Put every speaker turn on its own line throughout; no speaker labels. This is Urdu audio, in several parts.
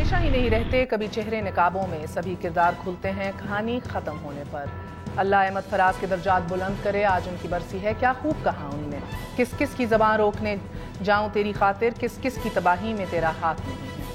ہمیشہ ہی نہیں رہتے، کبھی چہرے نقابوں میں سبھی کردار کھلتے ہیں کہانی ختم ہونے پر۔ اللہ احمد فراز کے درجات بلند کرے، آج ان کی برسی ہے، کیا خوب کہا ان نے، کس کس کی زبان روکنے جاؤں تیری خاطر، کس کس کی تباہی میں تیرا ہاتھ نہیں ہے۔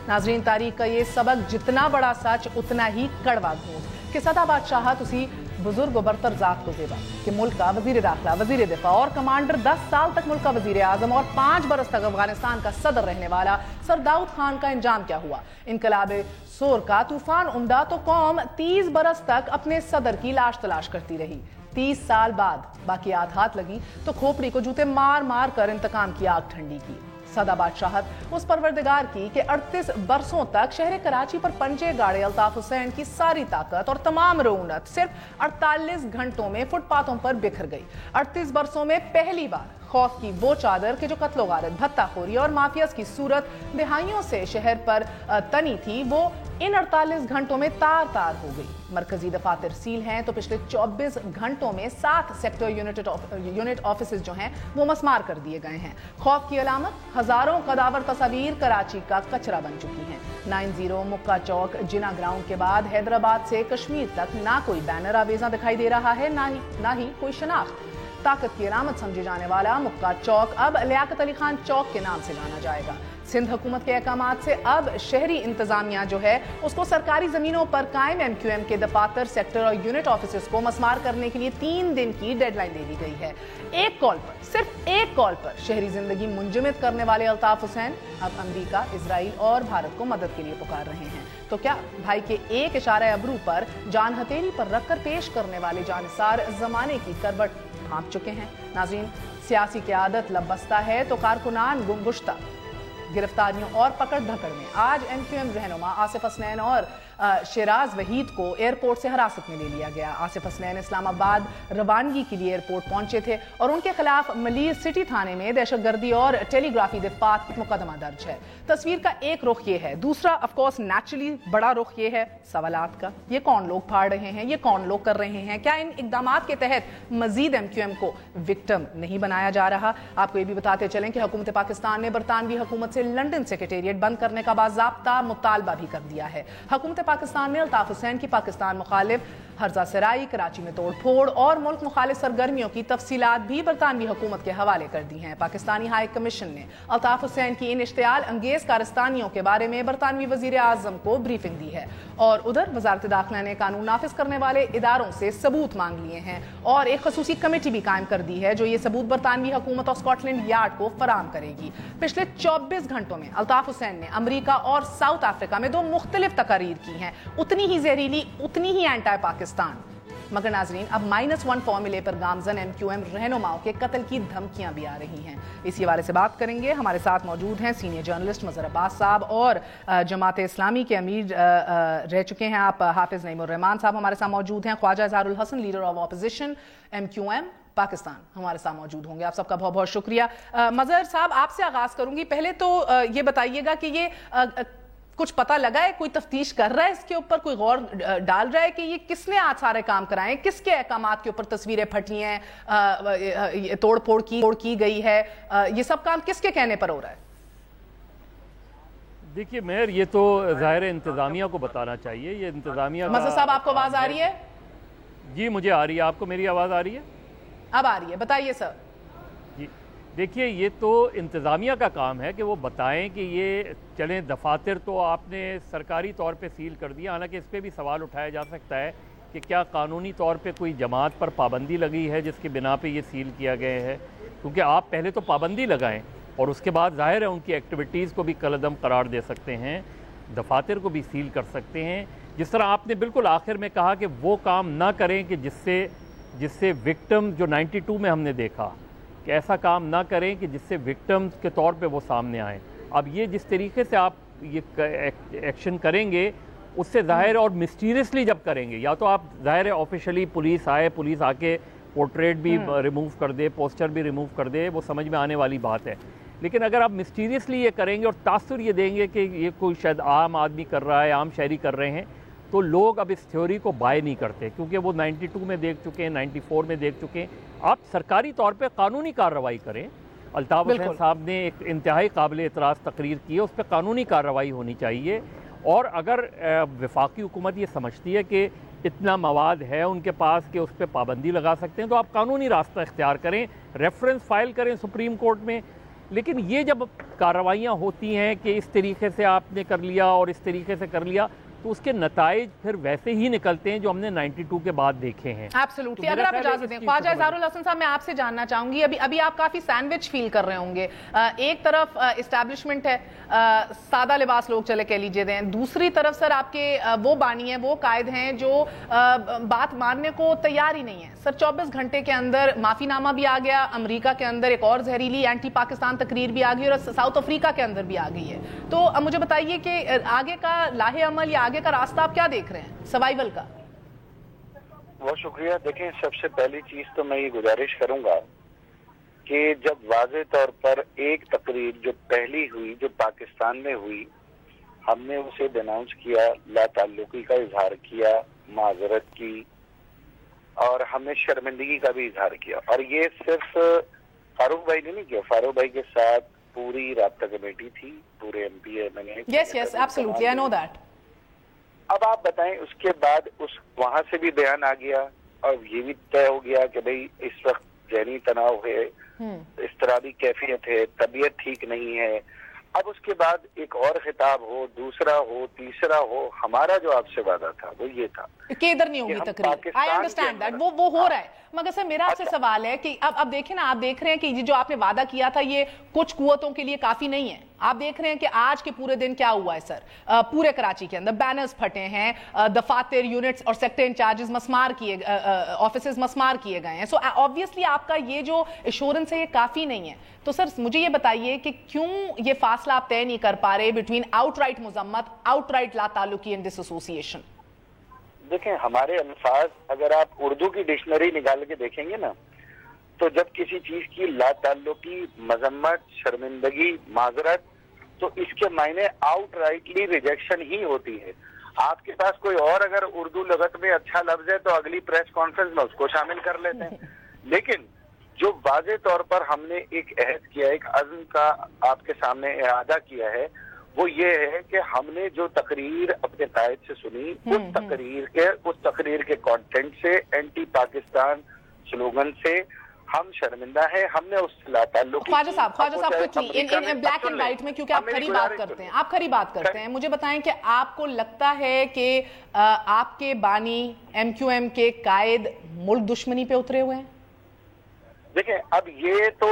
ناظرین، تاریخ کا یہ سبق جتنا بڑا سچ اتنا ہی کڑوا جھوٹ کہ سدا بادشاہت اسی بزرگ و برتر ذات کو زیبا کہ ملک کا وزیر داخلہ، وزیر دفاع اور کمانڈر، 10 سال تک ملک کا وزیر اعظم اور 5 برس تک افغانستان کا صدر رہنے والا سر داؤد خان کا انجام کیا ہوا؟ انقلاب سور کا طوفان عمدہ تو قوم 30 برس تک اپنے صدر کی لاش تلاش کرتی رہی۔ 30 سال بعد باقیات ہاتھ لگی تو کھوپڑی کو جوتے مار مار کر انتقام کی آگ ٹھنڈی کی۔ سدا بادشاہت اس پروردگار کی کہ 38 برسوں تک شہر کراچی پر پنجے گاڑے الطاف حسین کی ساری طاقت اور تمام رعونت صرف 48 گھنٹوں میں فٹ پاتھوں پر بکھر گئی۔ 38 برسوں میں پہلی بار خوف کی وہ چادر کہ جو قتل و غارت، بھتہ خوری اور مافیاز کی صورت دہائیوں سے شہر پر تنی تھی، وہ ان 48 گھنٹوں میں تار تار ہو گئی۔ مرکزی دفاتر سیل ہیں تو پچھلے 24 گھنٹوں میں 7 سیکٹر یونٹ آفیسز جو ہیں وہ مسمار کر دیے گئے ہیں۔ خوف کی علامت ہزاروں قداور تصاویر کراچی کا کچرا بن چکی ہیں۔ 90 مکہ چوک جنا گراؤنڈ کے بعد حیدرآباد سے کشمیر تک نہ کوئی بینر آویزاں دکھائی دے رہا ہے، نہ ہی کوئی شناخت۔ طاقت کی علامت سمجھے جانے والا مکہ چوک اب لیاقت علی خان چوک کے نام سے جانا جائے گا۔ سندھ حکومت کے احکامات سے اب شہری انتظامیہ جو ہے اس کو سرکاری زمینوں پر قائم ایم کیو ایم کے دفاتر، سیکٹر اور یونٹ آفیسز کو مسمار کرنے کے لیے 3 دن کی ڈیڈ لائن دے دی گئی ہے۔ ایک کال پر، صرف ایک کال پر شہری زندگی منجمد کرنے والے الطاف حسین اب امریکہ، اسرائیل اور بھارت کو مدد کے لیے پکار رہے ہیں۔ تو کیا بھائی کے ایک اشارہ ابرو پر جان ہتھیلی پر رکھ کر پیش کرنے والے جانثار زمانے کی کروٹ بھانپ چکے ہیں؟ ناظرین، سیاسی قیادت لبستہ ہے تو کارکنان گمگشتہ۔ گرفتاریوں اور پکڑ دھکڑ میں آج ایم کیو ایم رہنما آصف حسنین اور شیراز وحید کو ایئرپورٹ سے حراست میں لے لیا گیا۔ آصف حسنین اسلام آباد روانگی کے لیے ایئرپورٹ پہنچے تھے اور ان کے خلاف ملیر سٹی تھانے میں دہشت گردی اور ٹیلی گرافی دفعات مقدمہ درج ہے۔ تصویر کا ایک رخ یہ ہے، دوسرا آف کورس نیچرلی بڑا رخ یہ ہے سوالات کا۔ یہ کون لوگ پھاڑ رہے ہیں؟ یہ کون لوگ کر رہے ہیں؟ کیا ان اقدامات کے تحت مزید ایم کیو ایم کو وکٹم نہیں بنایا جا رہا؟ آپ کو یہ بھی بتاتے چلیں کہ حکومت پاکستان نے برطانوی حکومت سے لنڈن سیکریٹریٹ بند کرنے کا باضابطہ مطالبہ بھی کر دیا ہے۔ حکومت پاکستان نے الطاف حسین کی پاکستان مخالف ہرزہ سرائی، کراچی میں توڑ پھوڑ اور ملک مخالف سرگرمیوں کی تفصیلات بھی برطانوی حکومت کے حوالے کر دی ہیں۔ پاکستانی ہائی کمیشن نے الطاف حسین کی ان اشتعال انگیز کارستانیوں کے بارے میں برطانوی وزیر اعظم کو بریفنگ دی ہے، اور ادھر وزارت داخلہ نے قانون نافذ کرنے والے اداروں سے ثبوت مانگ لیے ہیں اور ایک خصوصی کمیٹی بھی قائم کر دی ہے جو یہ ثبوت برطانوی حکومت اور اسکاٹ لینڈ یارڈ کو فراہم کرے گی۔ پچھلے 24 گھنٹوں میں الطاف حسین نے امریکہ اور ساؤتھ افریقہ میں 2 مختلف تقاریر کی ہیں، اتنی ہی زہریلی، اتنی ہی اینٹی پاکستان۔ مگر ناظرین، اب -1 فارمولے پر گامزن ایم کیو ایم رہنماؤں کے قتل کی دھمکیاں بھی آ رہی ہیں۔ اسی حوالے سے بات کریں گے، ہمارے ساتھ موجود ہیں سینئر جرنلسٹ مظہر عباس صاحب اور جماعت اسلامی کے امیر رہ چکے ہیں آپ حافظ نعیم الرحمان صاحب ہمارے ساتھ موجود ہیں۔ Khawaja Izhar ul-Hassan, leader of opposition M Q M Pakistan, ہمارے ساتھ موجود ہوں گے۔ آپ سب کا بہت بہت شکریہ۔ مظہر صاحب، آپ سے آغاز کروں گی۔ پہلے تو یہ بتائیے گا کہ یہ کچھ پتہ لگا ہے، کوئی تفتیش کر رہا ہے اس کے اوپر، کوئی غور ڈال رہا ہے کہ یہ کس نے آج سارے کام کرائے ہیں، کس کے احکامات کے اوپر تصویریں پھٹی ہیں، توڑ پھوڑ کی گئی ہے، یہ سب کام کس کے کہنے پر ہو رہا ہے؟
دیکھیے مہر، یہ تو ظاہر انتظامیہ کو بتانا چاہیے۔ یہ انتظامیہ
مظہر صاحب، آپ کو آواز آ رہی ہے؟
جی مجھے آ رہی ہے۔ آپ کو میری آواز آ رہی ہے؟
اب آ رہی ہے، بتائیے سر۔
جی دیکھیے، یہ تو انتظامیہ کا کام ہے کہ وہ بتائیں کہ یہ چلیں دفاتر تو آپ نے سرکاری طور پہ سیل کر دیا، حالانکہ اس پہ بھی سوال اٹھایا جا سکتا ہے کہ کیا قانونی طور پہ کوئی جماعت پر پابندی لگی ہے جس کی بنا پہ یہ سیل کیا گئے ہے؟ کیونکہ آپ پہلے تو پابندی لگائیں اور اس کے بعد ظاہر ہے ان کی ایکٹیویٹیز کو بھی کالعدم قرار دے سکتے ہیں، دفاتر کو بھی سیل کر سکتے ہیں۔ جس طرح آپ نے بالکل آخر میں کہا کہ وہ کام نہ کریں کہ جس سے وکٹم جو 92 میں ہم نے دیکھا کہ ایسا کام نہ کریں کہ جس سے وکٹم کے طور پہ وہ سامنے آئیں۔ اب یہ جس طریقے سے آپ یہ ایکشن کریں گے اس سے ظاہر اور مسٹیریسلی جب کریں گے، یا تو آپ ظاہر آفیشلی پولیس آ کے پورٹریٹ بھی ریموو کر دے، پوسٹر بھی ریموو کر دے، وہ سمجھ میں آنے والی بات ہے۔ لیکن اگر آپ مسٹیریسلی یہ کریں گے اور تاثر یہ دیں گے کہ یہ کوئی شاید عام آدمی کر رہا ہے، عام شہری کر رہے ہیں، تو لوگ اب اس تھیوری کو بائی نہیں کرتے، کیونکہ وہ 92 میں دیکھ چکے ہیں، 94 میں دیکھ چکے ہیں۔ آپ سرکاری طور پہ قانونی کارروائی کریں، الطاف حسین صاحب نے ایک انتہائی قابل اعتراض تقریر کی ہے، اس پہ قانونی کارروائی ہونی چاہیے، اور اگر وفاقی حکومت یہ سمجھتی ہے کہ اتنا مواد ہے ان کے پاس کہ اس پہ پابندی لگا سکتے ہیں تو آپ قانونی راستہ اختیار کریں، ریفرنس فائل کریں سپریم کورٹ میں۔ لیکن یہ جب کارروائیاں ہوتی ہیں کہ اس طریقے سے آپ نے کر لیا اور اس طریقے سے کر لیا، تو اس کے نتائج پھر ویسے ہی نکلتے ہیں جو ہم نے 92 کے بعد دیکھے ہیں۔
ایبسولوٹلی۔ اگر آپ اجازت دیں خواجہ اظہار الحسن صاحب، میں آپ سے جاننا چاہوں گی، ابھی آپ کافی سینڈوچ فیل کر رہے ہوں گے، ایک طرف اسٹیبلشمنٹ ہے، سادہ لباس لوگ چلے کہہ لیجیے دیں، دوسری طرف سر آپ کے وہ بانی ہیں، وہ قائد ہیں جو بات ماننے کو تیار ہی نہیں ہے۔ سر 24 گھنٹے کے اندر معافی نامہ بھی آ گیا، امریکہ کے اندر ایک اور زہریلی اینٹی پاکستان تقریر بھی آ گئی اور ساؤتھ افریقہ کے اندر بھی آ گئی ہے۔ تو مجھے بتائیے کہ آگے کا لاہ عمل یا آگے کا راستہ آپ کیا دیکھ رہے ہیں سروائیول کا؟
بہت شکریہ۔ دیکھیں، سب سے پہلی چیز تو میں یہ گزارش کروں گا کہ جب واضح طور پر ایک تقریر جو پہلی ہوئی، جو پاکستان میں ہوئی، ہم نے اسے ڈیناؤنس کیا، لا تعلقی کا اظہار کیا، معذرت کی، اور ہم نے شرمندگی کا بھی اظہار کیا، اور یہ صرف فاروق بھائی نے نہیں کیا، فاروق بھائی کے ساتھ پوری رابطہ کمیٹی تھی، پورے M P M N A.
Yes yes absolutely, I know that.
اب آپ بتائیں، اس کے بعد وہاں سے بھی بیان آ گیا اور یہ بھی طے ہو گیا کہ بھئی اس وقت ذہنی تناؤ ہے، اضطرابی کیفیت ہے، طبیعت ٹھیک نہیں ہے۔ اب اس کے بعد ایک اور خطاب ہو، دوسرا ہو، تیسرا ہو، ہمارا جو آپ سے وعدہ تھا وہ یہ تھا
کہ ادھر نہیں ہوگی تقریر۔ آئی انڈرسٹینڈ دیٹ، وہ ہو رہا ہے، مگر سر میرا آپ سے سوال ہے کہ اب دیکھیں نا، آپ دیکھ رہے ہیں کہ یہ جو آپ نے وعدہ کیا تھا یہ کچھ قوتوں کے لیے کافی نہیں ہے۔ آپ دیکھ رہے ہیں کہ آج کے پورے دن کیا ہوا ہے سر، پورے کراچی کے اندر بینرز پھٹے ہیں، دفاتر، یونٹس اور سیکٹر انچارجز مسمار کیے، آفیسز مسمار کیے گئے ہیں۔ سو آبویسلی آپ کا یہ جو ایشورنس ہے یہ کافی نہیں ہے۔ تو سر مجھے یہ بتائیے کہ کیوں یہ فاصلہ آپ طے نہیں کر پا رہے بٹوین آؤٹ رائٹ مذمت، آؤٹ رائٹ لا تعلقی اینڈ ڈس ایسوسیشن؟
دیکھیں، ہمارے الفاظ اگر آپ اردو کی ڈکشنری نکال کے دیکھیں گے نا، تو جب کسی چیز کی لا تعلقی، مذمت، شرمندگی، معذرت، تو اس کے معنی آؤٹ رائٹلی ریجیکشن ہی ہوتی ہے۔ آپ کے پاس کوئی اور اگر اردو لغت میں اچھا لفظ ہے تو اگلی پریس کانفرنس میں اس کو شامل کر لیتے ہیں، لیکن جو واضح طور پر ہم نے ایک عہد کیا، ایک عزم کا آپ کے سامنے اعادہ کیا ہے، وہ یہ ہے کہ ہم نے جو تقریر اپنے قائد سے سنی، اس تقریر کے کانٹینٹ سے، اینٹی پاکستان سلوگن سے ہم شرمندہ ہیں۔ ہم نے اس سے لا تعلق۔
خواجہ صاحب quickly in black and white میں، کیونکہ آپ کھری بات کرتے ہیں، آپ کھری بات کرتے ہیں، مجھے بتائیں کہ آپ کو لگتا ہے کہ آپ کے بانی ایم کیو ایم کے قائد ملک دشمنی پہ اترے ہوئے ہیں؟
دیکھیں، اب یہ تو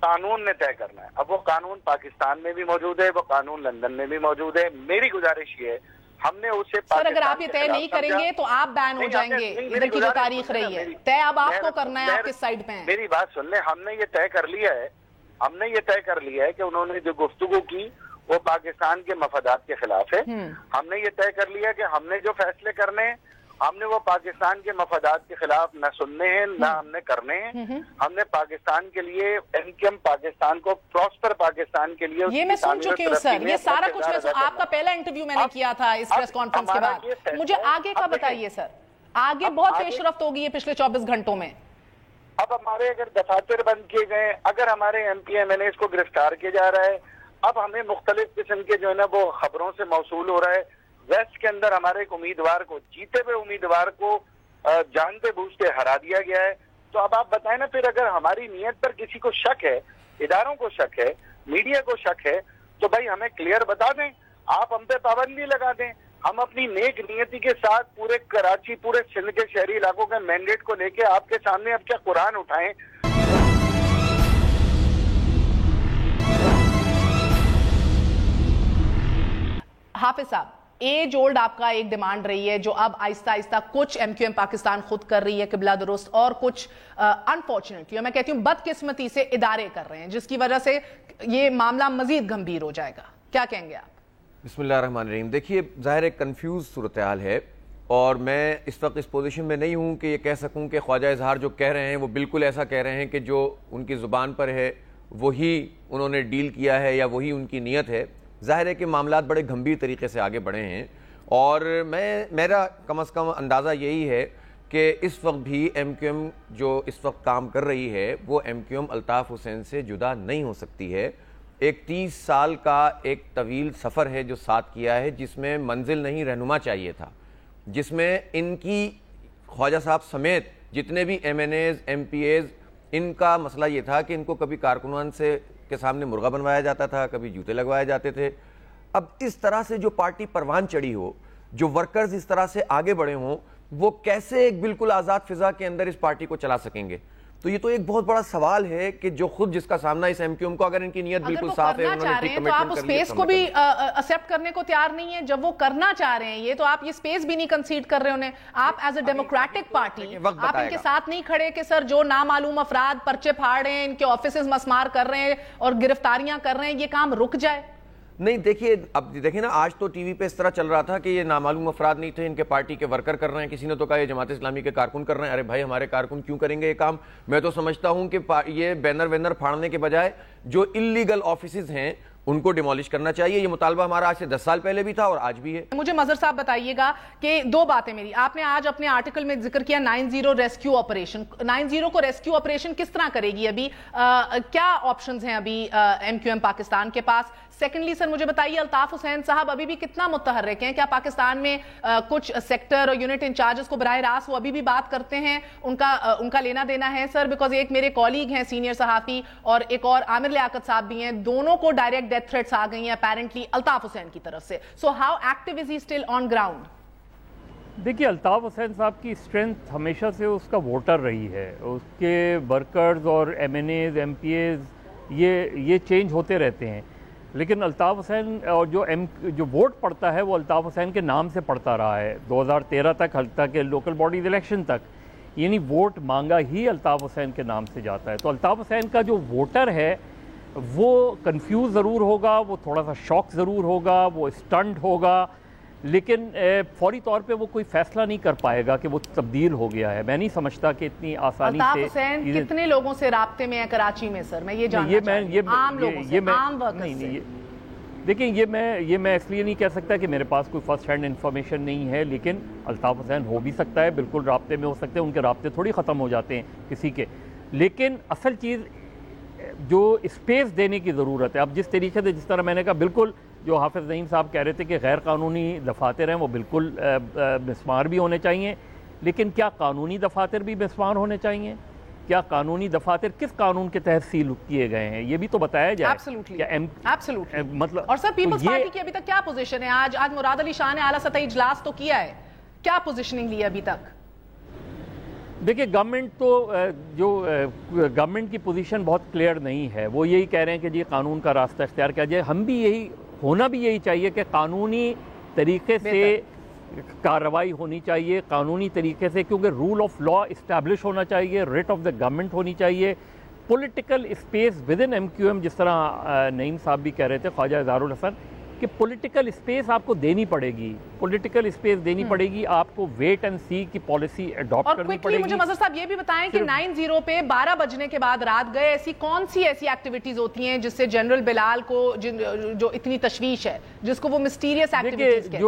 قانون نے طے کرنا ہے۔ اب وہ قانون پاکستان میں بھی موجود ہے، وہ قانون لندن میں بھی موجود ہے۔ میری گزارش یہ ہے، ہم نے اسے
سر اگر آپ یہ طے نہیں کریں گے تو آپ بین ہو جائیں گے، ادھر کی جو تاریخ رہی ہے طے اب آپ کو کرنا ہے، آپ کس سائڈ پہ ہیں؟
میری بات سن لیں، ہم نے یہ طے کر لیا ہے، کہ انہوں نے جو گفتگو کی وہ پاکستان کے مفادات کے خلاف ہے۔ ہم نے یہ طے کر لیا کہ ہم نے جو فیصلے کرنے ہیں، ہم نے وہ پاکستان کے مفادات کے خلاف نہ سننے ہیں نہ ہم نے کرنے ہیں۔ ہم نے پاکستان کے لیے، ایم پاکستان کو، پراسپر پاکستان کے لیے،
یہ میں سن چکی ہوں سر، یہ سارا کچھ میں آپ کا پہلا انٹرویو میں نے کیا تھا اس پریس کانفرنس کے بعد۔ مجھے آگے کا بتائیے سر، آگے بہت پیش رفت ہوگی ہے پچھلے 24 گھنٹوں میں۔
اب ہمارے اگر دفاتر بند کیے گئے، اگر ہمارے ایم پی ایم این اے کو گرفتار کیا جا رہا ہے، اب ہمیں مختلف قسم کے جو ہے نا وہ خبروں سے موصول ہو رہا ہے۔ ویسٹ کے اندر ہمارے ایک امیدوار کو، جیتے ہوئے امیدوار کو جانتے بوجھتے ہرا دیا گیا ہے۔ تو اب آپ بتائیں نا، پھر اگر ہماری نیت پر کسی کو شک ہے، اداروں کو شک ہے، میڈیا کو شک ہے، تو بھائی ہمیں کلیئر بتا دیں، آپ ہم پہ پابندی لگا دیں۔ ہم اپنی نیک نیتی کے ساتھ پورے کراچی، پورے سندھ کے شہری علاقوں کے مینڈیٹ کو لے کے آپ کے سامنے اب کیا قرآن اٹھائیں۔
حافظ صاحب، ایج اولڈ آپ کا ایک ڈیمانڈ رہی ہے جو اب آہستہ آہستہ کچھ ایم کیو ایم پاکستان خود کر رہی ہے قبلہ درست، اور کچھ انفارچونیٹلی، اور میں کہتی ہوں بدقسمتی سے ادارے کر رہے ہیں، جس کی وجہ سے یہ معاملہ مزید گمبھیر ہو جائے گا۔ کیا کہیں گے آپ؟
بسم اللہ الرحمن الرحیم۔ دیکھیے، ظاہر ایک کنفیوز صورتحال ہے، اور میں اس وقت اس پوزیشن میں نہیں ہوں کہ یہ کہہ سکوں کہ خواجہ اظہار جو کہہ رہے ہیں وہ بالکل ایسا کہہ رہے ہیں کہ جو ان کی زبان پر ہے وہی انہوں نے ڈیل کیا ہے یا وہی ان کی نیت ہے۔ ظاہر ہے کہ معاملات بڑے گمبھیر طریقے سے آگے بڑھے ہیں، اور میرا کم از کم اندازہ یہی ہے کہ اس وقت بھی ایم کیو ایم جو اس وقت کام کر رہی ہے وہ M Q M Altaf Hussain سے جدا نہیں ہو سکتی ہے. ایک 30 سال کا ایک طویل سفر ہے جو ساتھ کیا ہے، جس میں منزل نہیں رہنما چاہیے تھا، جس میں ان کی خواجہ صاحب سمیت جتنے بھی M N as M P As, ان کا مسئلہ یہ تھا کہ ان کو کبھی کارکنان سے کے سامنے مرغا بنوایا جاتا تھا، کبھی جوتے لگوائے جاتے تھے. اب اس طرح سے جو پارٹی پروان چڑھی ہو، جو ورکرز اس طرح سے آگے بڑھے ہوں، وہ کیسے ایک بالکل آزاد فضا کے اندر اس پارٹی کو چلا سکیں گے؟ تو یہ تو ایک بہت بڑا سوال ہے کہ جو خود جس کا سامنا اس ایم کیو ایم کو، اگر ان کی نیت بالکل صاف ہے، انہوں نے ٹھیک کمٹمنٹ کر لی،
تو آپ اس سپیس کو بھی ایکسپٹ کرنے کو تیار نہیں ہے جب وہ کرنا چاہ رہے ہیں یہ، تو آپ یہ سپیس بھی نہیں کنسیڈ کر رہے انہیں. آپ ایز اے ڈیموکریٹک پارٹی آپ ان کے ساتھ نہیں کھڑے کہ سر جو نامعلوم افراد پرچے پھاڑ رہے ہیں، ان کے آفیسز مسمار کر رہے ہیں اور گرفتاریاں کر رہے ہیں، یہ کام رک جائے؟
نہیں دیکھیے، اب دیکھیں نا، آج تو ٹی وی پہ اس طرح چل رہا تھا کہ یہ نامعلوم افراد نہیں تھے، ان کے پارٹی کے ورکر کر رہے ہیں. کسی نے تو کہا یہ جماعت اسلامی کے کارکن کر رہے ہیں. ارے بھائی، ہمارے کارکن کیوں کریں گے یہ کام؟ میں تو سمجھتا ہوں کہ یہ بینر وینر پھاڑنے کے بجائے جو اللیگل آفیسز ہیں ان کو ڈیمولش کرنا چاہیے. یہ مطالبہ ہمارا آج سے 10 سال پہلے بھی تھا اور آج بھی ہے.
مجھے مظہر صاحب بتائیے گا کہ دو باتیں میری، آپ نے آج اپنے آرٹیکل میں ذکر کیا 90 ریسکیو آپریشن. 90 کو ریسکیو آپریشن کس طرح کرے گی؟ ابھی کیا آپشنز ہیں ابھی ایم کیو ایم پاکستان کے پاس؟ سیکنڈلی سر مجھے بتائیے، الطاف حسین صاحب ابھی بھی کتنا متحرک ہیں؟ کیا پاکستان میں کچھ سیکٹر اور یونٹ انچارجز کو براہ راست وہ ابھی بھی بات کرتے ہیں؟ ان کا لینا دینا ہے سر؟ بیکاز ایک میرے کالیگ ہیں سینئر صحافی اور ایک اور عامر لیاقت صاحب بھی ہیں، دونوں کو ڈائریکٹ ڈیتھ تھریٹس آ گئی ہیں اپیرنٹلی الطاف حسین کی طرف سے. So how active is he still on ground?
دیکھیے، الطاف حسین صاحب کی اسٹرینتھ ہمیشہ سے اس کا ووٹر رہی ہے. اس کے ورکرز اور M N as M P as یہ چینج ہوتے رہتے ہیں، لیکن الطاف حسین اور جو ووٹ پڑتا ہے وہ الطاف حسین کے نام سے پڑتا رہا ہے 2013 تک، حتیٰ کہ لوکل باڈیز الیکشن تک. یعنی ووٹ مانگا ہی الطاف حسین کے نام سے جاتا ہے. تو الطاف حسین کا جو ووٹر ہے وہ کنفیوز ضرور ہوگا، وہ تھوڑا سا شوق ضرور ہوگا، وہ اسٹنڈ ہوگا، لیکن فوری طور پہ وہ کوئی فیصلہ نہیں کر پائے گا کہ وہ تبدیل ہو گیا ہے. میں نہیں سمجھتا کہ اتنی آسانی سے.
الطاف حسین کتنے لوگوں سے رابطے میں ہے کراچی میں سر؟ میں یہ جاننا چاہتی ہوں، عام لوگوں سے، عام ورکرز سے.
دیکھیں، یہ میں اس لیے نہیں کہہ سکتا کہ میرے پاس کوئی فرسٹ ہینڈ انفارمیشن نہیں ہے، لیکن الطاف حسین ہو بھی سکتا ہے، بالکل رابطے میں ہو سکتے ہیں. ان کے رابطے تھوڑی ختم ہو جاتے ہیں کسی کے. لیکن اصل چیز جو اسپیس دینے کی ضرورت ہے. اب جس طریقے سے، جس طرح میں نے کہا، بالکل جو حافظ نعیم صاحب کہہ رہے تھے کہ غیر قانونی دفاتر ہیں، وہ بالکل مسمار بھی ہونے چاہیے، لیکن کیا قانونی دفاتر بھی مسمار ہونے چاہیے؟ کیا قانونی دفاتر کس قانون کے تحت سیل کیے گئے ہیں یہ بھی تو بتایا جائے.
ایبسلیوٹلی.
مطلب
اور سر پیپلز پارٹی کی ابھی تک کیا پوزیشن ہے؟ آج مراد علی شاہ نے اعلیٰ سطحی اجلاس تو کیا ہے، کیا پوزیشننگ لی ابھی تک؟
دیکھیے، گورنمنٹ کی پوزیشن بہت کلیئر نہیں ہے. وہ یہی کہہ رہے ہیں کہ جی قانون کا راستہ اختیار کیا جائے. ہم بھی ہونا بھی یہی چاہیے کہ قانونی طریقے سے کارروائی ہونی چاہیے، قانونی طریقے سے، کیونکہ رول آف لا اسٹیبلش ہونا چاہیے، ریٹ آف دا گورنمنٹ ہونی چاہیے. Political space with in M Q M, جس طرح نعیم صاحب بھی کہہ رہے تھے، خواجہ اظہار الحسن، کہ پولیٹیکل اسپیس آپ کو دینی پڑے گی، پولیٹیکل اسپیس دینی پڑے گی. آپ کو ویٹ اینڈ سی کی پالیسی اڈاپٹ کرنی پڑے گی.
مجھے مظہر صاحب یہ بھی بتائیں کہ 90 پہ 12 بجنے کے بعد رات گئے، ایسی کون سی ایسی ایکٹیویٹیز ہوتی ہیں جس سے جنرل بلال کو جو اتنی تشویش ہے، جس کو وہ مسٹیریس ایکٹیویٹیز کہتے ہیں؟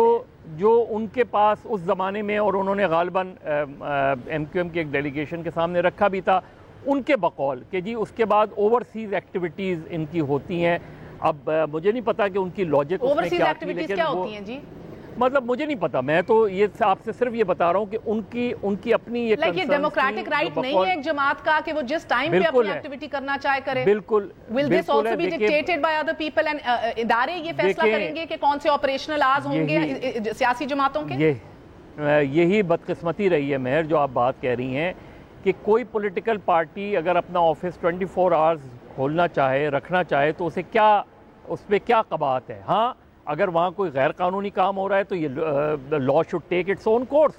جو ان کے پاس اس زمانے میں، اور انہوں نے غالباً ایم کیو ایم کی ایک ڈیلیگیشن کے سامنے رکھا بھی تھا، ان کے بقول کہ جی اس کے بعد اوورسیز ایکٹیویٹیز ان کی ہوتی ہیں. اب مجھے نہیں پتا کہ ان کی لاجک اس میں کیا تھی، لیکن
کیا ہوتی ہیں جی؟
مطلب مجھے نہیں پتا. میں تو یہ آپ سے صرف یہ بتا رہا ہوں کہ ان کی اپنی یہ
ڈیموکریٹک رائٹ نہیں ہے ایک جماعت کا کہ وہ جس ٹائم پہ اپنی ایکٹیویٹی کرنا چاہے کرے.
بالکل.
Will this also be dictated by other people and ادارے یہ فیصلہ کریں گے کہ کون سے آپریشنل آز ہوں گے سیاسی جماعتوں کے؟
یہی بدقسمتی رہی ہے مہر جو آپ بات کہہ رہی ہیں کہ کوئی پولیٹیکل پارٹی اگر اپنا آفس 24 آورز کھولنا چاہے، رکھنا چاہے، تو اس پہ کیا قباحت ہے؟ ہاں، اگر وہاں کوئی غیر قانونی کام ہو رہا ہے تو یہ law should take its own course.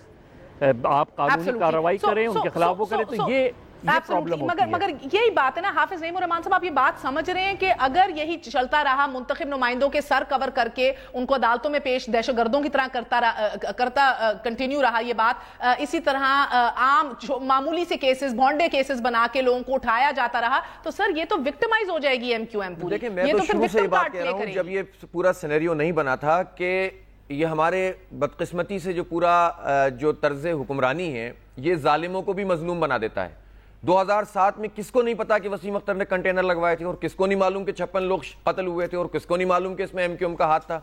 آپ قانونی کارروائی کریں، ان کے خلاف وہ کریں. تو یہ پرابلم ہوتی ہے.
مگر یہی بات ہے نا حافظ نعیم الرحمان صاحب، آپ یہ بات سمجھ رہے ہیں کہ اگر یہی چلتا رہا، منتخب نمائندوں کے سر کور کر کے ان کو عدالتوں میں پیش دہشت گردوں کی طرح کرتا کنٹینیو رہا یہ بات، اسی طرح عام معمولی سے کیسز، بھونڈے کیسز بنا کے لوگوں کو اٹھایا جاتا رہا، تو سر یہ تو وکٹمائز ہو جائے گی ایم کیو ایم پوری.
دیکھیں، میں تو شروع سے یہ بات کہہ رہا ہوں، جب یہ پورا سینیریو نہیں بنا تھا کہ یہ ہمارے بدقسمتی سے جو پورا جو طرز حکمرانی ہے یہ ظالموں کو بھی مظلوم بنا دیتا ہے. 2007 میں کس کو نہیں پتا کہ وسیم اختر نے کنٹینر لگوائے تھے, اور کس کو نہیں معلوم کہ 56 لوگ قتل ہوئے تھے, اور کس کو نہیں معلوم کہ اس میں MQM کا ہاتھ تھا.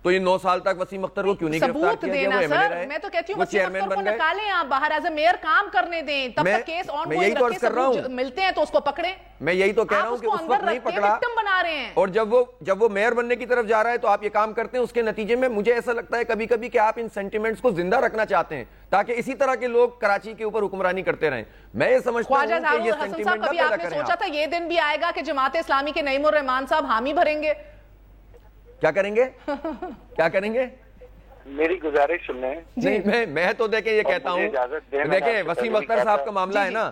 تو یہ 9 سال تک وسیم اختر کو کیوں نہیں گرفتار کیا گیا؟ وہ MLA رہے,
میں تو کہتی ہوں
وہ
وسیم
چیئرمین
اختر کو
بن گئے.
نکالیں آپ باہر, ایز اے میئر کام کرنے دیں, تب تک کیس آن
میں یہی تو عرض کر رہا ہوں,
ملتے ہیں تو اس کو پکڑیں.
میں یہی تو کہہ رہا ہوں کہ اس وقت نہیں پکڑا,
بنا رہے ہیں.
اور جب وہ میئر بننے کی طرف جا رہا ہے تو آپ یہ کام کرتے ہیں. اس کے نتیجے میں مجھے ایسا لگتا ہے کبھی کبھی کہ آپ ان سینٹیمنٹس کو زندہ رکھنا چاہتے ہیں تاکہ اسی طرح کے لوگ کراچی کے اوپر حکمرانی کرتے رہیں. میں یہ سمجھتا ہوں کہ یہ سینٹیمنٹ نہ پیدا کریں.
سوچا تھا یہ دن بھی آئے گا کہ جماعت اسلامی کے نعیم الرحمان صاحب حامی بھریں گے؟
کیا کریں گے؟ کیا کریں گے؟
میری گزارش سنیں.
نہیں, میں تو دیکھیں یہ کہتا ہوں, دیکھیں وسیم اختر صاحب کا معاملہ ہے نا,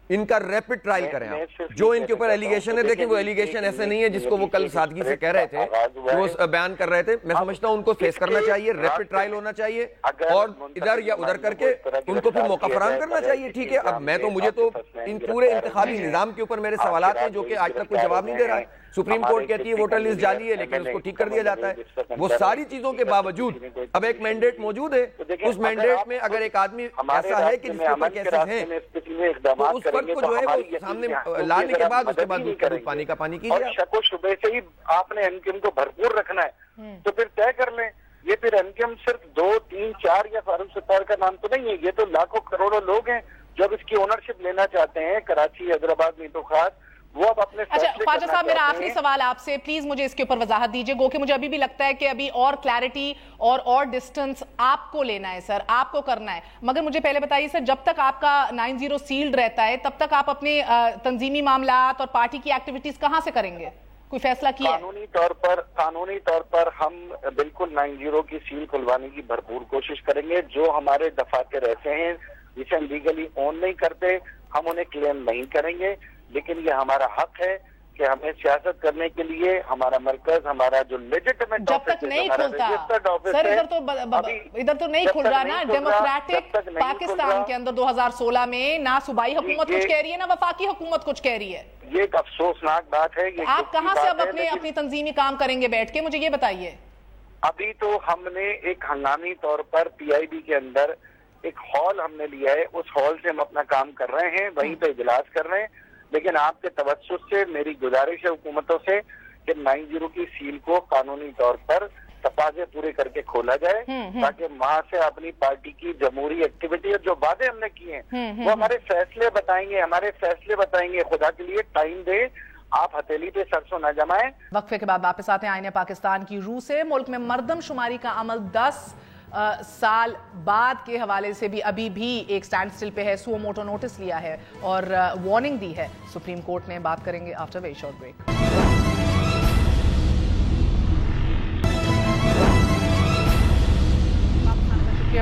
ان کا ریپڈ ٹرائل کریں آپ. جو ان کے اوپر ایلیگیشن ہے, دیکھیں وہ ایلیگیشن ایسے نہیں ہے جس کو وہ کل سادگی سے کہہ رہے تھے, وہ بیان کر رہے تھے. میں سمجھتا ہوں ان کو فیس کرنا چاہیے, ریپڈ ٹرائل ہونا چاہیے, اور ادھر یا ادھر کر کے ان کو پھر موقع فراہم کرنا چاہیے. ٹھیک ہے, اب مجھے تو ان پورے انتخابی نظام کے اوپر میرے سوالات ہیں جو کہ آج تک کوئی جواب نہیں دے رہا ہے. سپریم کورٹ کہتی ہے ووٹر لسٹ جعلی ہے, لیکن اس کو ٹھیک کر دیا جاتا ہے. وہ ساری چیزوں کے باوجود اب ایک مینڈیٹ موجود ہے. اس مینڈیٹ میں اگر ایک آدمی ایسا ہے کہ جس کے اوپر کیسز ہیں تو اس فرد کو جو ہے وہ سامنے لانے کے بعد اس کے بعد پانی کا پانی کیجیے.
اور شک و شبے سے ہی آپ نے MQM کو بھرپور رکھنا ہے تو پھر طے کر لیں. یہ پھر MQM صرف 2 3 4 یا فاروق ستار کا نام تو نہیں ہے, یہ تو لاکھوں کروڑوں لوگ ہیں جو اب اس کی اونرشپ لینا چاہتے ہیں. کراچی, حیدرآباد میں تو خاص وہ اب اپنے.
اچھا خواجہ صاحب, میرا آخری سوال آپ سے, پلیز مجھے اس کے اوپر وضاحت دیجئے. گو کہ مجھے ابھی بھی لگتا ہے کہ ابھی اور کلیئرٹی اور ڈسٹنس آپ کو لینا ہے سر, آپ کو کرنا ہے. مگر مجھے پہلے بتائیے سر, جب تک آپ کا 90 سیلڈ رہتا ہے تب تک آپ اپنے تنظیمی معاملات اور پارٹی کی ایکٹیویٹیز کہاں سے کریں گے؟ کوئی فیصلہ کیا ہے؟
قانونی طور پر ہم بالکل 90 کی سیل کھلوانے کی بھرپور کوشش کریں گے. جو ہمارے دفاتر ایسے ہیں جسے ہم لیگلی اون نہیں کرتے, ہم انہیں کلیم نہیں کریں گے. لیکن یہ ہمارا حق ہے کہ ہمیں سیاست کرنے کے لیے ہمارا مرکز, ہمارا جو لیجٹمیٹ
جب تک نہیں کھلتا سر, ادھر تو نہیں کھل رہا نا ڈیموکریٹک پاکستان کے اندر 2016 میں نہ صوبائی حکومت کچھ کہہ رہی ہے نہ وفاقی حکومت کچھ کہہ رہی ہے.
یہ ایک افسوسناک بات ہے.
آپ کہاں سے اب اپنی تنظیمی کام کریں گے بیٹھ کے, مجھے یہ بتائیے.
ابھی تو ہم نے ایک ہنگامی طور پر PIB کے اندر ایک ہال ہم نے لیا ہے, اس ہال سے ہم اپنا کام کر رہے ہیں, وہیں پہ اجلاس کر رہے ہیں. لیکن آپ کے توسط سے میری گزارش ہے حکومتوں سے کہ 90 کی سیل کو قانونی طور پر تقاضے پورے کر کے کھولا جائے تاکہ وہاں سے اپنی پارٹی کی جمہوری ایکٹیویٹی اور جو وعدے ہم نے کیے ہیں وہ ہمارے فیصلے بتائیں گے. خدا کے لیے ٹائم دے, آپ ہتھیلی پہ سرسوں نہ جمائیں.
وقفے کے بعد واپس آتے ہیں آئین پاکستان کی روح سے. ملک میں مردم شماری کا عمل 10 سال بعد کے حوالے سے بھی ابھی بھی ایک سٹینڈ سٹل پہ ہے. سو موٹو نوٹس لیا ہے اور وارننگ دی ہے سپریم کورٹ نے. بات کریں گے after very short break.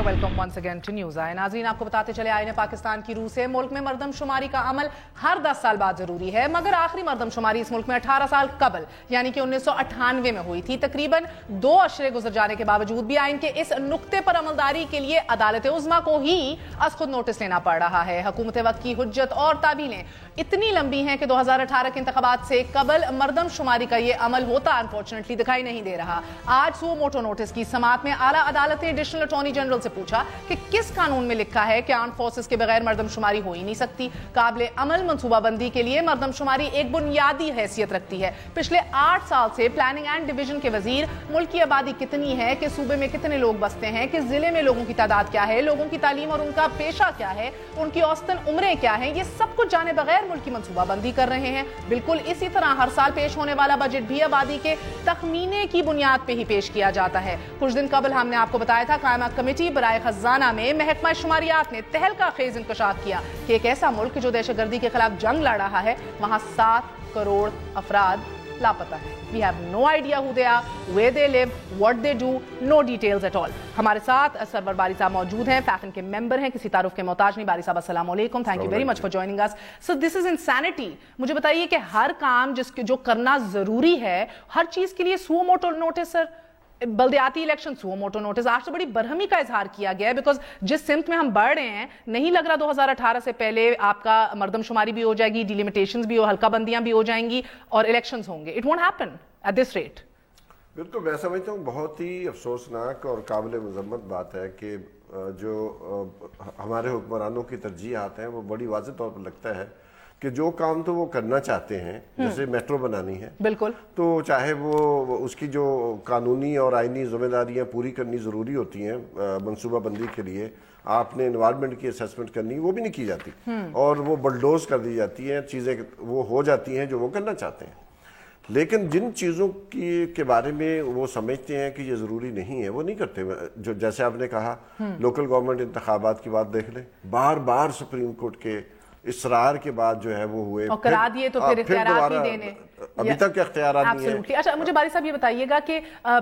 Welcome once again to news I. ناظرین, آپ کو بتاتے چلے آئین پاکستان کی روح سے ملک میں مردم شماری کا عمل ہر 10 سال بعد ضروری ہے, مگر آخری مردم شماری اس ملک میں 18 سال قبل یعنی کہ 1998 میں ہوئی تھی. تقریباً 2 عشرے گزر جانے کے باوجود بھی آئین کے اس نقطے پر عملداری کے لیے عدالت عظمیٰ کو ہی از خود نوٹس لینا پڑ رہا ہے. حکومت وقت کی حجت اور تعویلیں اتنی لمبی ہیں کہ 2018 کے انتخابات سے قبل مردم شماری کا یہ عمل ہوتا انفارچونیٹلی دکھائی نہیں دے رہا. آج سو موٹو نوٹس کی سماعت میں اعلیٰ عدالت نے ایڈیشنل اٹارنی جنرل سے پوچھا کہ کس قانون میں لکھا ہے کہ آرمڈ فورسز کے بغیر مردم شماری ہو ہی نہیں سکتی. قابل عمل منصوبہ بندی کے لیے مردم شماری ایک بنیادی حیثیت رکھتی ہے. پچھلے 8 سال سے پلاننگ اینڈ ڈویژن کے وزیر ملک کی آبادی کتنی ہے, کہ صوبے میں کتنے لوگ بستے ہیں, کہ ضلع میں لوگوں کی تعداد کیا ہے, لوگوں کی تعلیم اور ان کا پیشہ کیا ہے, ان کی اوسطاً عمریں کیا ہیں, یہ سب کچھ جانے بغیر ملک کی منصوبہ بندی کر رہے ہیں. بالکل اسی طرح ہر سال پیش ہونے والا بجٹ بھی آبادی کے تخمینے کی بنیاد پہ ہی پیش کیا جاتا ہے. کچھ دن قبل ہم نے آپ کو بتایا تھا قائمہ کمیٹی برائے خزانہ میں محکمہ شماریات نے تہلکہ خیز انکشاف کیا کہ ایک ایسا ملک جو دہشت گردی کے خلاف جنگ لڑ رہا ہے وہاں 7 کروڑ افراد لاپتہ ہیں. We have no idea who they are, where they live, what they do, no details at all. ہمارے ساتھ سرور باری صاحب موجود ہیں, فیفن کے ممبر ہیں, کسی تعارف کے محتاج نہیں. باری صاحب السلام علیکم, thank you very much for joining us. So this is insanity. مجھے بتائیے کہ ہر کام جو کرنا ضروری ہے ہر چیز کے لیے سو موٹو نوٹس, سر بلدیاتی الیکشن سو موٹو نوٹس, آج تو بڑی برہمی کا اظہار کیا گیا ہے بیکاز جس سمت میں ہم بڑھ رہے ہیں نہیں لگ رہا 2018 سے پہلے آپ کا مردم شماری بھی ہو جائے گی, ڈیلیمیٹیشنز بھی حلقہ بندیاں بھی ہو جائیں گی اور الیکشنز ہوں گے. It won't happen at this rate.
بالکل, میں سمجھتا ہوں بہت ہی افسوسناک اور قابل مذمت بات ہے کہ جو ہمارے حکمرانوں کی ترجیحات ہیں وہ بڑی واضح طور پر لگتا ہے کہ جو کام تو وہ کرنا چاہتے ہیں، جیسے میٹرو بنانی ہے
بالکل،
تو چاہے وہ اس کی جو قانونی اور آئینی ذمہ داریاں پوری کرنی ضروری ہوتی ہیں منصوبہ بندی کے لیے، آپ نے انوائرمنٹ کی اسیسمنٹ کرنی، وہ بھی نہیں کی جاتی اور وہ بلڈوز کر دی جاتی ہیں، چیزیں وہ ہو جاتی ہیں جو وہ کرنا چاہتے ہیں. لیکن جن چیزوں کے بارے میں وہ سمجھتے ہیں کہ یہ ضروری نہیں ہے وہ نہیں کرتے. جو جیسے آپ نے کہا لوکل گورنمنٹ انتخابات کی بات دیکھ لیں، بار بار سپریم کورٹ کے اصرار کے بعد جو ہے وہ ہوئے
اور کرا دیے تو پھر اختیارات نہیں دینے،
ابھی تک اختیارات نہیں ہیں.
اچھا مجھے باری صاحب یہ بتائیے گا کہ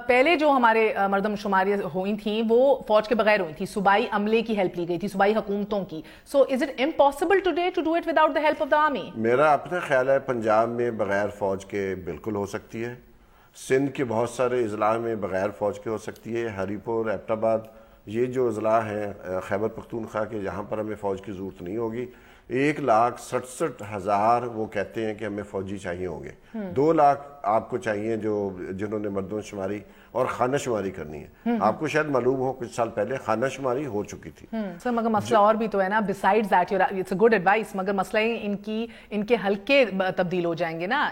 پہلے جو ہمارے مردم شماری ہوئی تھیں وہ فوج کے بغیر ہوئی تھی، صوبائی عملے کی ہیلپ لی گئی تھی، صوبائی حکومتوں کی. So is it impossible today to do it without the help of the army? میرا
اپنا خیال ہے پنجاب میں بغیر فوج کے بالکل ہو سکتی ہے، سندھ کے بہت سارے اضلاع میں بغیر فوج کے ہو سکتی ہے، ہری پور، ایبٹ آباد، یہ جو اضلاع ہیں خیبر پختونخوا کے، جہاں پر ہمیں فوج کی ضرورت نہیں ہوگی. 1,67,000 وہ کہتے ہیں کہ ہمیں فوجی چاہیے ہوں گے. 2 لاکھ آپ کو چاہیے جنہوں نے مردم شماری اور خانہ شماری کرنی ہے. آپ کو شاید معلوم ہو کچھ سال پہلے خانہ شماری ہو چکی تھی.
سر مگر مسئلہ اور بھی تو ہے نا، besides that it's a good advice، مگر مسئلہ ان کے حلقے تبدیل ہو جائیں گے نا.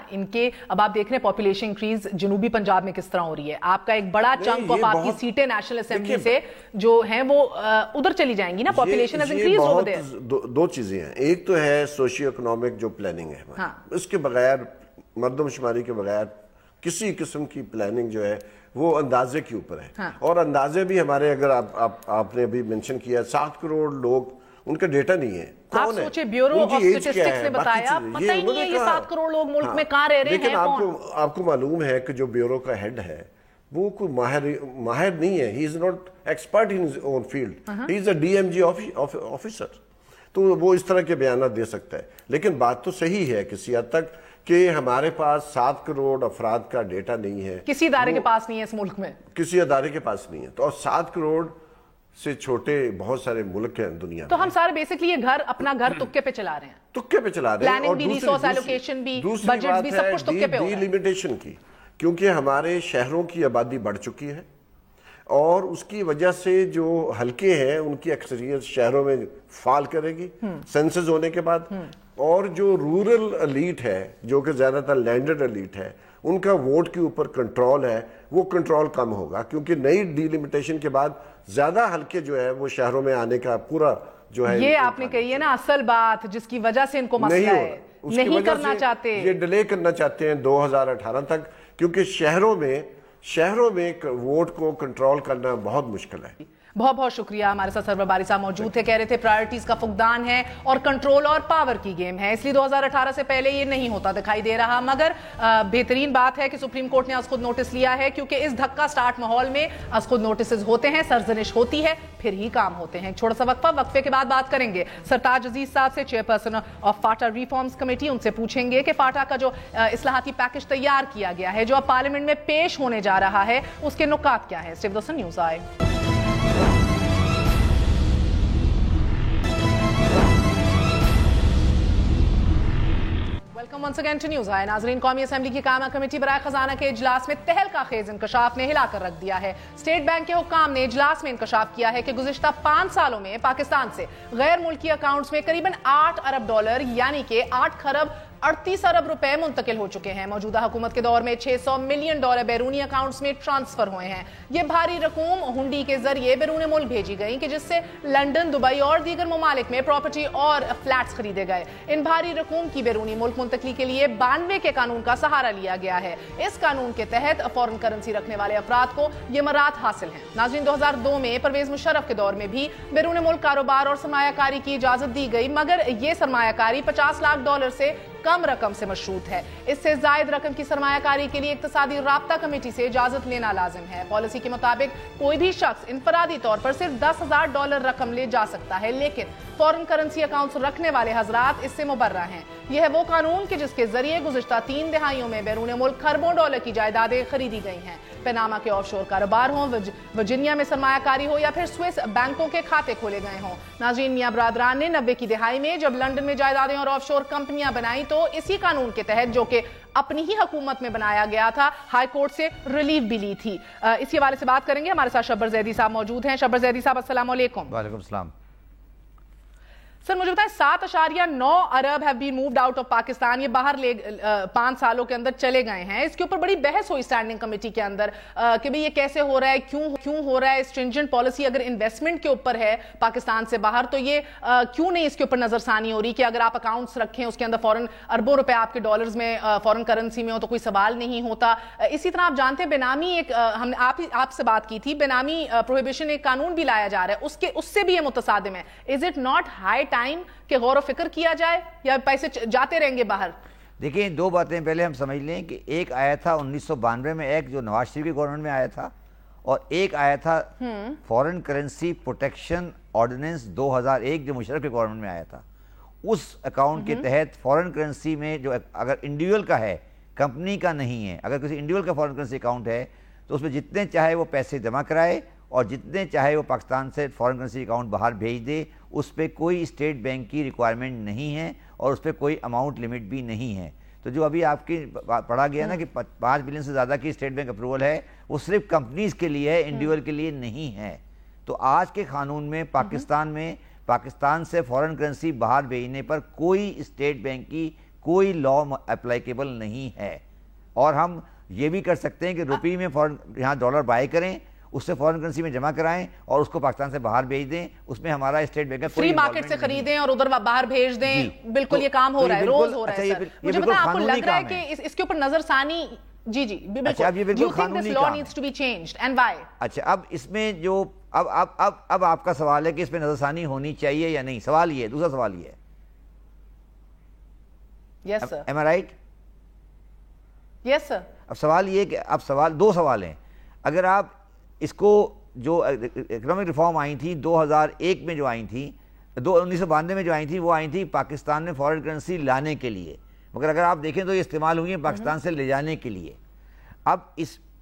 اب آپ دیکھ رہے ہیں پاپولیشن انکریز جنوبی پنجاب میں کس طرح ہو رہی ہے. آپ کا ایک بڑا چنک آف آپ کی سیٹیں نیشنل اسمبلی سے جو ہیں وہ ادھر چلی جائیں گی نا. Population has increased over there.
2 چیزیں ہیں، ایک تو ہے سوشیو اکنامک جو پلاننگ ہے ہماری، اس کے بغیر مردم شماری کے بغیر کسی قسم کی پلاننگ جو ہے وہ اندازے کے اوپر ہے. اور اندازے بھی ہمارے، اگر آپ نے ابھی منشن کیا 7 کروڑ لوگ، ان کا ڈیٹا نہیں ہے.
آپ سوچے بیورو آف اسٹیٹسٹکس نے بتایا، پتہ ہی نہیں ہے یہ 7 کروڑ لوگ ملک میں کہاں رہ رہے ہیں.
لیکن آپ کو معلوم ہے کہ جو بیورو کا ہیڈ ہے وہ کوئی ماہر نہیں ہے. He is not expert in his own field, he is a DMG officer. تو وہ اس طرح کے بیانات دے سکتا ہے. لیکن بات تو صحیح ہے کسی حد تک کہ ہمارے پاس 7 کروڑ افراد کا ڈیٹا نہیں ہے،
کسی ادارے کے پاس نہیں ہے اس ملک میں،
کسی ادارے کے پاس نہیں ہے. تو 7 کروڑ سے چھوٹے بہت سارے ملک ہیں دنیا میں.
تو ہم سارے بیسکلی یہ اپنا گھر تکے پہ چلا رہے ہیں،
تکے پہ چلا رہے ہیں. اور دوسری بات ہے ڈی لیمیٹیشن کی، کیونکہ ہمارے شہروں کی آبادی بڑھ چکی ہے اور اس کی وجہ سے جو حلقے ہیں ان کی اکثریت شہروں میں فال کرے گی سینسز ہونے کے بعد. اور جو رورل ایلیٹ ہے، جو کہ زیادہ تر لینڈڈ ایلیٹ ہے، ان کا ووٹ کے اوپر کنٹرول ہے، وہ کنٹرول کم ہوگا، کیونکہ نئی ڈی لیمیٹیشن کے بعد زیادہ حلقے جو ہے وہ شہروں میں آنے کا پورا جو ہے. یہ
آپ نے کہی ہے نا اصل بات جس کی وجہ سے ان کو مسئلہ ہے، نہیں کرنا چاہتے،
یہ ڈیلے کرنا چاہتے ہیں 2018 تک، کیونکہ شہروں میں ووٹ کو کنٹرول کرنا بہت مشکل ہے.
بہت بہت شکریہ. ہمارے ساتھ سرور باری صاحب موجود تھے، کہہ رہے تھے پرائرٹیز کا فقدان ہے اور کنٹرول اور پاور کی گیم ہے، اس لیے 2018 سے پہلے یہ نہیں ہوتا دکھائی دے رہا. مگر بہترین بات ہے کہ سپریم کورٹ نے از خود نوٹس لیا ہے، کیونکہ اس دھکا سٹارٹ ماحول میں از خود نوٹسز ہوتے ہیں، سرزنش ہوتی ہے، پھر ہی کام ہوتے ہیں. چھوڑا سا وقفے کے بعد بات کریں گے سرتاج عزیز صاحب سے، chairperson of FATA reforms committee. ان سے پوچھیں گے کہ فاٹا کا جو اصلاحاتی پیکج تیار کیا گیا ہے، جو اب پارلیمنٹ میں پیش ہونے جا رہا ہے، اس کے نکات کیا ہیں. اسٹیو دوسن نیوز آئے. once again to news آئے. ناظرین، قومی اسمبلی کی قائمہ کمیٹی برائے خزانہ کے اجلاس میں تہلکہ خیز انکشاف نے ہلا کر رکھ دیا ہے. اسٹیٹ بینک کے حکام نے اجلاس میں انکشاف کیا ہے کہ گزشتہ 5 سالوں میں پاکستان سے غیر ملکی اکاؤنٹس میں قریباً $8 ارب یعنی کہ 8 خرب 38 ارب روپے منتقل ہو چکے ہیں. موجودہ حکومت کے دور میں $600 ملین بیرونی اکاؤنٹس میں ٹرانسفر ہوئے ہیں. یہ بھاری رقوم ہنڈی کے ذریعے بیرون ملک بھیجی گئی کہ جس سے لندن، دبئی اور دیگر ممالک میں پراپرٹی اور فلیٹس خریدے گئے. ان بھاری رقوم کی بیرونی ملک منتقلی کے لیے 92 کے قانون کا سہارا لیا گیا ہے. اس قانون کے تحت فورن کرنسی رکھنے والے افراد کو یہ مراحت حاصل ہیں. ناظرین، 2002 میں پرویز مشرف کے دور میں بھی بیرون ملک کاروبار اور سرمایہ کاری کی اجازت دی گئی، مگر یہ سرمایہ کاری $50 لاکھ سے کم رقم سے مشروط ہے. اس سے زائد رقم کی سرمایہ کاری کے لیے اقتصادی رابطہ کمیٹی سے اجازت لینا لازم ہے. پالیسی کے مطابق کوئی بھی شخص انفرادی طور پر صرف $10,000 رقم لے جا سکتا ہے، لیکن فورن کرنسی اکاؤنٹس رکھنے والے حضرات اس سے مبرہ ہیں۔ یہ ہے وہ قانون کہ جس کے ذریعے گزشتہ 3 دہائیوں میں بیرون ملک خربوں ڈالر کی جائیدادیں خریدی گئی ہیں، پیناما کے آف شور کاروبار ہوں، ورجینیا میں سرمایہ کاری ہو یا پھر سوئس بینکوں کے کھاتے کھولے گئے ہوں۔ ناظرین، میاں برادران نے 90 کی دہائی میں جب لنڈن میں جائیدادیں اور آف شور کمپنیاں بنائیں تو اسی قانون کے تحت، جو کہ اپنی ہی حکومت میں بنایا گیا تھا، ہائی کورٹ سے ریلیف بھی لی تھی۔ اسی حوالے سے بات کریں گے، ہمارے ساتھ شبر زیدی صاحب موجود ہیں۔ شبر زیدی صاحب السلام علیکم۔
وعلیکم السلام۔
سر مجھے بتائیں 7.9 ارب have been moved out of Pakistan, یہ باہر 5 سالوں کے اندر چلے گئے ہیں۔ اس کے اوپر بڑی بحث ہوئی اسٹینڈنگ کمیٹی کے اندر کہ بھئی یہ کیسے ہو رہا ہے، کیوں ہو رہا ہے، اسٹرنجنٹ پالیسی اگر انویسٹمنٹ کے اوپر ہے پاکستان سے باہر تو یہ کیوں نہیں اس کے اوپر نظر ثانی ہو رہی کہ اگر آپ اکاؤنٹس رکھیں اس کے اندر فورن اربوں روپے آپ کے ڈالرز میں فورن کرنسی میں ہو تو کوئی سوال نہیں ہوتا۔ اسی طرح آپ جانتے ہیں بینامی ایک ہم نے آپ سے بات کی تھی، بینامی پروہیبیشن ایک قانون بھی لایا جا رہا ہے، اس سے بھی یہ متصادم ہے۔ Is it not high time کہ غور و فکر کیا جائے یا پیسے جاتے رہیں گے باہر؟
دیکھیں، 2 باتیں پہلے ہم سمجھ لیں کہ ایک آیا تھا 1992 میں ایک جو نواز شریف کی گورنمنٹ میں آیا تھا، اور ایک آیا تھا فورن کرنسی پروٹیکشن آرڈیننس 2001 جو مشرف کی گورنمنٹ میں آیا تھا۔ اس اکاؤنٹ کے تحت فورن کرنسی میں جو اگر انڈیویول کا ہے، کمپنی کا نہیں ہے، اگر کسی انڈیویول کا فورن کرنسی اکاؤنٹ ہے تو اس میں جتنے چاہے وہ پیسے جمع کرائے اور جتنے چاہے وہ پاکستان سے فورن کرنسی اکاؤنٹ باہر بھیج دے، اس پہ کوئی اسٹیٹ بینک کی ریکوائرمنٹ نہیں ہے اور اس پہ کوئی اماؤنٹ لمٹ بھی نہیں ہے۔ تو جو ابھی آپ کی پڑھا گیا نا کہ 5 بلین سے زیادہ کی اسٹیٹ بینک اپروول ہے، وہ صرف کمپنیز کے لیے ہے، انڈیویول کے لیے نہیں ہے۔ تو آج کے قانون میں پاکستان سے فورن کرنسی باہر بھیجنے پر کوئی اسٹیٹ بینک کی کوئی لا اپلیکیبل نہیں ہے، اور ہم یہ بھی کر سکتے ہیں کہ روپی میں یہاں ڈالر بائی کریں، اس سے فورن کرنسی میں جمع کرائیں اور اس کو پاکستان سے باہر بھیج دیں، اس میں ہمارا اسٹیٹ بینک
فری مارکیٹ سے خریدیں اور ادھر باہر بھیج دیں۔ بالکل یہ کام ہو رہا ہے، روز ہو رہا ہے سر۔ مجھے پتا آپ کو لگ رہا ہے کہ اس کے اوپر نظر ثانی جی بالکل
اچھا، اب اس میں جو اب آپ کا سوال ہے کہ اس پہ نظر ثانی ہونی چاہیے یا نہیں، سوال یہ ہے، دوسرا سوال یہ ہے،
یس سر،
ایم آئی رائٹ؟
یس سر۔
اب سوال یہ کہ اب 2 سوال ہیں۔ اگر آپ اس کو جو اکنامک ریفارم آئی تھی 2001 میں جو آئی تھی، 1992 میں جو آئی تھی، وہ آئی تھی پاکستان میں فورن کرنسی لانے کے لیے، مگر اگر آپ دیکھیں تو یہ استعمال ہوئی ہیں پاکستان سے لے جانے کے لیے۔ اب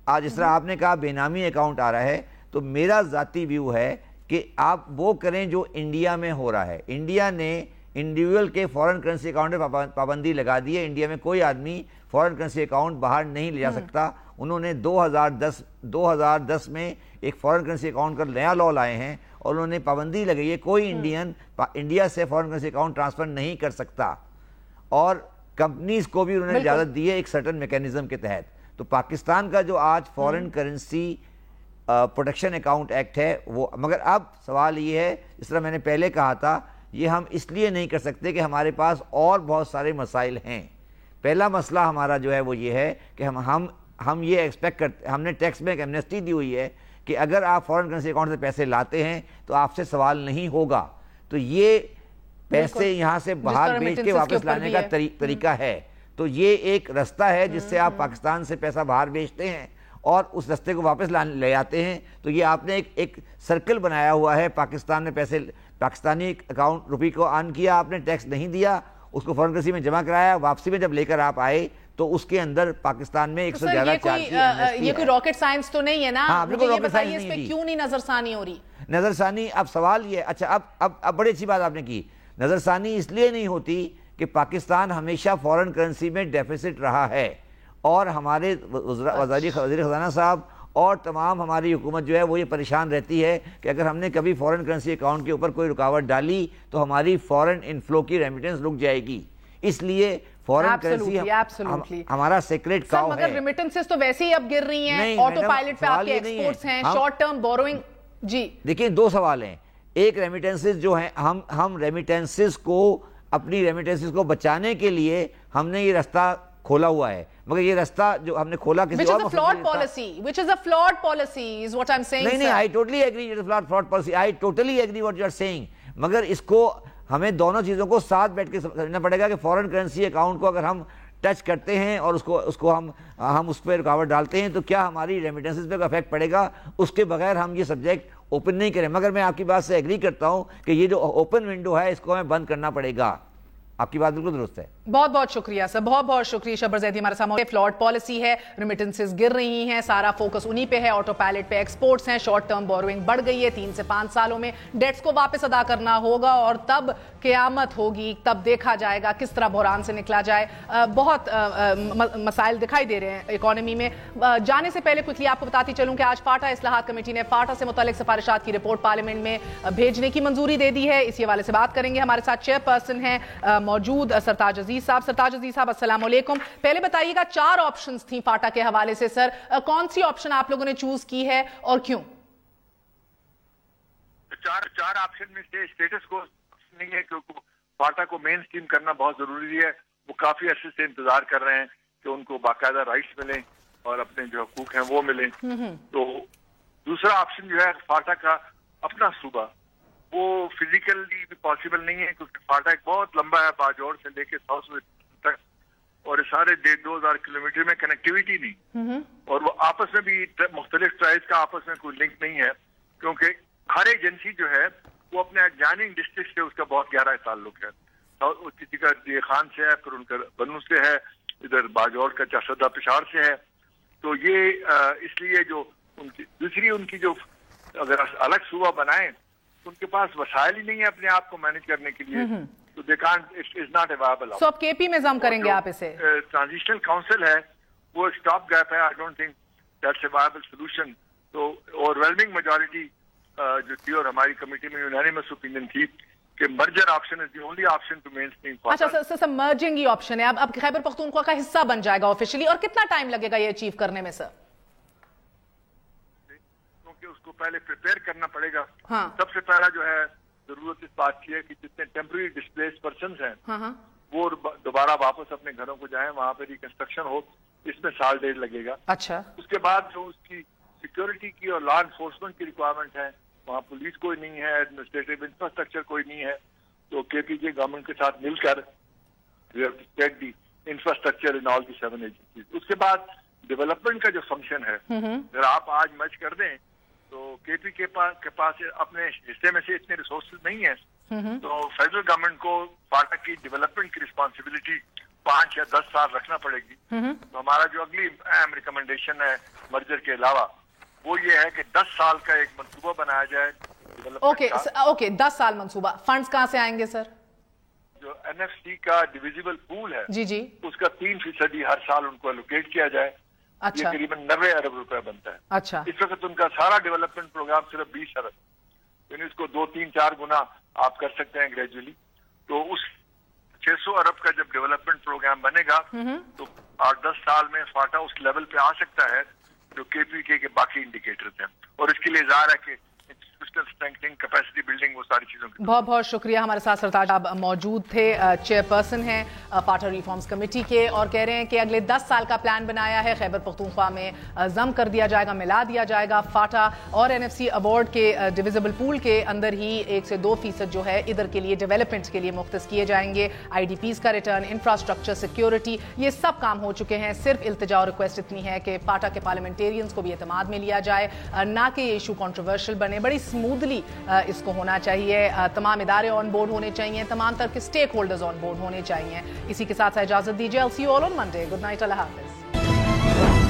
آج جس طرح آپ نے کہا بے نامی اکاؤنٹ آ رہا ہے، تو میرا ذاتی ویو ہے کہ آپ وہ کریں جو انڈیا میں ہو رہا ہے۔ انڈیا نے انڈیویول کے فورن کرنسی اکاؤنٹ پہ پابندی لگا دی ہے، انڈیا میں کوئی آدمی فورن کرنسی اکاؤنٹ باہر نہیں لے جا سکتا۔ انہوں نے 2010 میں ایک فورن کرنسی اکاؤنٹ کا نیا لا لائے ہیں اور انہوں نے پابندی لگائی ہے کوئی انڈین انڈیا سے فورن کرنسی اکاؤنٹ ٹرانسفر نہیں کر سکتا، اور کمپنیز کو بھی انہوں نے اجازت دی ہے ایک سرٹن میکینزم کے تحت۔ تو پاکستان کا جو آج foreign currency protection account act ہے وہ، مگر اب سوال یہ ہے، اس طرح میں نے پہلے کہا تھا، یہ ہم اس لیے نہیں کر سکتے کہ ہمارے پاس اور بہت سارے مسائل ہیں۔ پہلا مسئلہ ہمارا جو ہے وہ یہ ہے کہ ہم یہ ایکسپیکٹ کرتے، ہم نے ٹیکس میں ایک ایمنیسٹی دی ہوئی ہے کہ اگر آپ فورن کرنسی اکاؤنٹ سے پیسے لاتے ہیں تو آپ سے سوال نہیں ہوگا، تو یہ پیسے یہاں سے باہر بھیج کے واپس لانے کا طریقہ ہے۔ تو یہ ایک رستہ ہے جس سے آپ پاکستان سے پیسہ باہر بھیجتے ہیں اور اس رستے کو واپس لے آتے ہیں۔ تو یہ آپ نے ایک سرکل بنایا ہوا ہے، پاکستان میں پیسے، پاکستانی اکاؤنٹ روپی کو آن کیا، آپ نے ٹیکس نہیں دیا، اس کو فورن کرنسی میں جمع کرایا، واپسی میں جب لے کر آپ آئے تو اس کے اندر پاکستان میں 100 زیادہ چارج کی ایمنیسٹی ہے۔
یہ کوئی راکٹ سائنس تو نہیں ہے نا؟ مجھے یہ بتائیے اس پہ کیوں نہیں نظر ثانی ہو رہی؟
نظر ثانی، اب سوال یہ، اچھا اب بڑی اچھی بات آپ نے کی، نظر ثانی اس لیے نہیں ہوتی کہ پاکستان ہمیشہ فورن کرنسی میں ڈیفیسٹ رہا ہے، اور ہمارے وزیر خزانہ صاحب اور تمام ہماری حکومت جو ہے وہ یہ پریشان رہتی ہے کہ اگر ہم نے کبھی فورن کرنسی اکاؤنٹ کے اوپر کوئی رکاوٹ ڈالی تو ہماری فورن انفلو کی ریمیٹنس رک جائے گی۔ اس لیے فورن کرنسی ہمارا سیکریٹ کاؤ ہے۔
مگر ریمیٹنسز تو ویسے ہی اب گر رہی ہیں، آٹو پائلٹ پہ آپ کے ایکسپورٹس ہیں، شارٹ ٹرم بوروئنگ۔ جی
دیکھیں، 2 سوال ہیں، ایک ریمیٹنسز جو ہیں، ہم ریمیٹنسز کو، اپنی ریمیٹنسز کو بچانے کے لیے ہم نے یہ رستہ کھولا ہوا ہے، مگر یہ رستہ جو ہم نے کھولا کسی اور
which is a flawed policy is what I'm saying.
نہیں، I totally agree it is a flawed policy. I totally agree what you are saying. مگر اس کو ہمیں دونوں چیزوں کو ساتھ بیٹھ کے سمجھنا پڑے گا کہ فورن کرنسی اکاؤنٹ کو اگر ہم ٹچ کرتے ہیں اور اس کو ہم اس پہ رکاوٹ ڈالتے ہیں تو کیا ہماری ریمیٹنسز پہ افیکٹ پڑے گا، اس کے بغیر ہم یہ سبجیکٹ اوپن نہیں کریں. مگر میں آپ کی بات سے ایگری کرتا ہوں کہ یہ جو اوپن ونڈو ہے اس کو ہمیں بند کرنا پڑے گا. آپ کی بات بالکل درست ہے.
بہت بہت شکریہ سر, بہت بہت شکریہ. شبر زیدی ہمارے سامنے. فلاٹ پالیسی ہے, ریمیٹنسز گر رہی ہیں, سارا فوکس انہی پہ ہے, آٹو پائلٹ پہ ایکسپورٹس ہیں, شارٹ ٹرم بوروئنگ بڑھ گئی ہے, 3 سے 5 سالوں میں ڈیٹس کو واپس ادا کرنا ہوگا اور تب قیامت ہوگی, تب دیکھا جائے گا کس طرح بحران سے نکلا جائے. بہت مسائل دکھائی دے رہے ہیں اکانومی میں. جانے سے پہلے کوئکلی آپ کو بتاتی چلوں کہ آج فاٹا اصلاحات کمیٹی نے فاٹا سے متعلق سفارشات کی رپورٹ پارلیمنٹ میں بھیجنے کی منظوری دے دی ہے. اسی حوالے سے بات کریں گے. ہمارے ساتھ چیئر پرسن ہیں موجود سرتاج عزیز صاحب. سرتاج عزیز صاحب السلام علیکم. پہلے بتائیے گا 4 آپشنز تھیں فاٹا کے حوالے سے سر, کون سی آپشن آپ لوگوں نے چوز کی ہے اور کیوں؟
4 آپشن میں سے اسٹیٹس کو نہیں ہے کیونکہ فاٹا کو مین سٹریم کرنا بہت ضروری ہے. وہ کافی عرصے سے انتظار کر رہے ہیں کہ ان کو باقاعدہ رائٹس ملیں اور اپنے جو حقوق ہیں وہ ملیں. تو دوسرا آپشن جو ہے فاٹا کا اپنا صوبہ, وہ فزیکلی بھی پاسبل نہیں ہے کیونکہ فاٹا ایک بہت لمبا ہے, باجوڑ سے لے کے ساؤتھ تک, اور سارے 2,000 کلومیٹر میں کنیکٹیویٹی نہیں, اور وہ آپس میں بھی مختلف ٹرائبز کا آپس میں کوئی لنک نہیں ہے کیونکہ ہر ایجنسی جو ہے وہ اپنے ایڈجائننگ ڈسٹرکٹ سے اس کا بہت گہرا تعلق ہے. کسی کا ڈی خان سے ہے, پھر ان کا بنو سے ہے, ادھر باجوڑ کا چاشدہ پشاور سے ہے. تو یہ اس لیے جو دوسری ان کی جو اگر الگ صوبہ بنائیں ان کے پاس وسائل ہی نہیں ہے اپنے آپ کو مینج کرنے کے لیے, تو they can't, it's not a viable option.
سو اب کے پی میں ضم کریں گے آپ اسے.
ٹرانزیشنل کاؤنسل ہے وہ اسٹاپ گیپ ہے, I don't think that's a viable solution. تو overwhelming majority جو تھی اور ہماری کمیٹی میں unanimous opinion تھی کہ merger option is the only option to mainstream Fata.
اچھا سر, مرجنگ ہی آپشن ہے. اب خیبر پختونخوا کا حصہ بن جائے گا آفیشلی, اور کتنا ٹائم لگے گا یہ اچیو کرنے میں سر؟
کیونکہ اس کو پہلے پریپیئر کرنا پڑے گا.
ہاں.
سب سے پہلا جو ہے ضرورت اس بات کی ہے کہ جتنے ٹیمپرری ڈسپلیس پرسنز ہیں وہ دوبارہ واپس اپنے گھروں کو جائیں, وہاں پہ ریکنسٹرکشن ہو. اس میں 1.5 سال لگے گا.
اچھا.
اس کے بعد جو اس کی سیکورٹی کی اور لا انفورسمنٹ کی ریکوائرمنٹ ہے, وہاں پولیس کوئی نہیں ہے, ایڈمنسٹریٹو انفراسٹرکچر کوئی نہیں ہے, تو کے پی کے گورنمنٹ کے ساتھ مل کر انفراسٹرکچر ان آل دی 7 ایجنسیز. اس کے بعد ڈیولپمنٹ کا جو فنکشن ہے اگر آپ آج مرج کر دیں تو کے پی کے پاس اپنے حصے میں سے اتنے ریسورسز نہیں ہیں, تو فیڈرل گورنمنٹ کو فاٹا کی ڈیولپمنٹ کی رسپانسبلٹی 5 یا 10 سال رکھنا پڑے گی. تو ہمارا جو اگلی اہم ریکمنڈیشن ہے مرجر کے علاوہ وہ یہ ہے کہ 10 سال کا ایک منصوبہ بنایا جائے.
اوکے 10 سال منصوبہ. فنڈز کہاں سے آئیں گے سر؟
جو این ایف سی کا ڈویزیبل پول ہے
جی
اس کا 3% ہر سال ان کو الوکیٹ کیا جائے.
اچھا.
یہ تقریباً 90 ارب روپے بنتا ہے.
اچھا.
اس وقت ان کا سارا ڈیولپمنٹ پروگرام صرف 20 ارب, یعنی اس کو 2-3-4 گنا آپ کر سکتے ہیں گریجولی. تو اس 600 ارب کا جب ڈیولپمنٹ پروگرام بنے گا تو 8-10 سال میں فاٹا اس لیول پہ آ سکتا ہے جو کے پی کے باقی انڈیکیٹرز ہیں, اور اس کے لیے ظاہر ہے کہ کیپیسٹی بلڈنگ وہ ساری چیزوں کی.
بہت بہت شکریہ. ہمارے ساتھ سرتاج صاحب موجود تھے, چیئر پرسن ہیں فاٹا ریفارمز کمیٹی کے, اور کہہ رہے ہیں کہ اگلے 10 سال کا پلان بنایا ہے. خیبر پختونخوا میں ضم کر دیا جائے گا, ملا دیا جائے گا. فاٹا اور این ایف سی ایوارڈ کے ڈویزیبل پول کے اندر ہی 1 سے 2% جو ہے ادھر کے لیے ڈیولپمنٹس کے لیے مختص کیے جائیں گے. آئی ڈی پیز کا ریٹرن, انفراسٹرکچر, سیکیورٹی, یہ سب کام ہو چکے ہیں. صرف التجا اور ریکویسٹ اتنی ہے کہ فاٹا کے پارلیمنٹیرینز کو بھی اعتماد میں لیا جائے, نہ کہ یہ ایشو کنٹروورشل بنے. بڑی اسموتھلی اس کو ہونا چاہیے. تمام ادارے آن بورڈ ہونے چاہیے, تمام طرح کے اسٹیک ہولڈرز آن بورڈ ہونے چاہیے. اسی کے ساتھ اجازت دیجیے. I'll see you all on Monday. Good night. اللہ حافظ.